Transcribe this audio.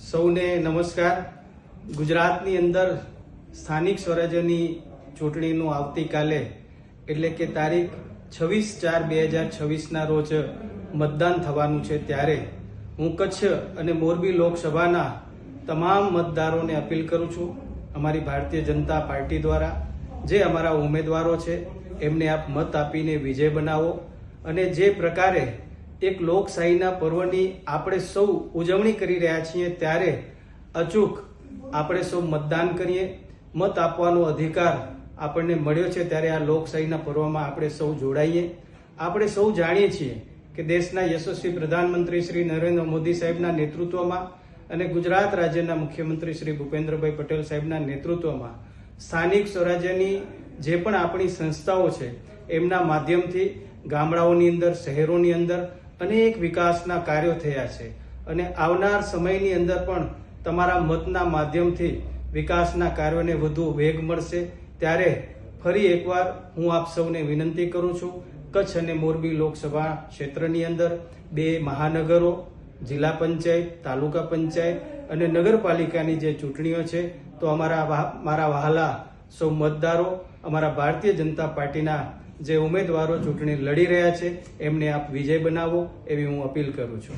સૌને નમસ્કાર. ગુજરાતની અંદર સ્થાનિક સ્વરાજ્યની ચૂંટણીનું આવતીકાલે એટલે કે તારીખ 26/4/2026ના રોજ મતદાન થવાનું છે. ત્યારે હું કચ્છ અને મોરબી લોકસભાના તમામ મતદારોને અપીલ કરું છું, અમારી ભારતીય જનતા પાર્ટી દ્વારા જે અમારા ઉમેદવારો છે એમને આપ મત આપીને વિજય બનાવો અને જે પ્રકારે એક લોકશાહીના પર્વની આપણે સૌ ઉજવણી કરી રહ્યા છીએ ત્યારે અચૂક આપણે સૌ મતદાન કરીએ. મત આપવાનો અધિકાર આપણને મળ્યો છે ત્યારે આ લોકશાહીના પર્વમાં આપણે સૌ જોડાઈએ. આપણે સૌ જાણીએ છીએ કે દેશના યશસ્વી પ્રધાનમંત્રી શ્રી નરેન્દ્ર મોદી સાહેબના નેતૃત્વમાં અને ગુજરાત રાજ્યના મુખ્યમંત્રી શ્રી ભૂપેન્દ્રભાઈ પટેલ સાહેબના નેતૃત્વમાં સ્થાનિક સ્વરાજ્યની જે પણ આપણી સંસ્થાઓ છે એમના માધ્યમથી ગામડાઓની અંદર, શહેરોની અંદર અનેક વિકાસના કાર્યો થયા છે અને આવનાર સમયની અંદર પણ તમારા મતના માધ્યમથી વિકાસના કાર્યોને વધુ વેગ મળશે. ત્યારે ફરી એકવાર હું આપ સૌને વિનંતી કરું છું, કચ્છ અને મોરબી લોકસભા ક્ષેત્રની અંદર 2 મહાનગરો, જિલ્લા પંચાયત, તાલુકા પંચાયત અને નગરપાલિકાની જે ચૂંટણીઓ છે તો મારા વહાલા સૌ મતદારો, અમારા ભારતીય જનતા પાર્ટીના જે ઉમેદવારો ચૂંટણી લડી રહ્યા છે એમને આપ વિજય બનાવો એવી હું અપીલ કરું છું.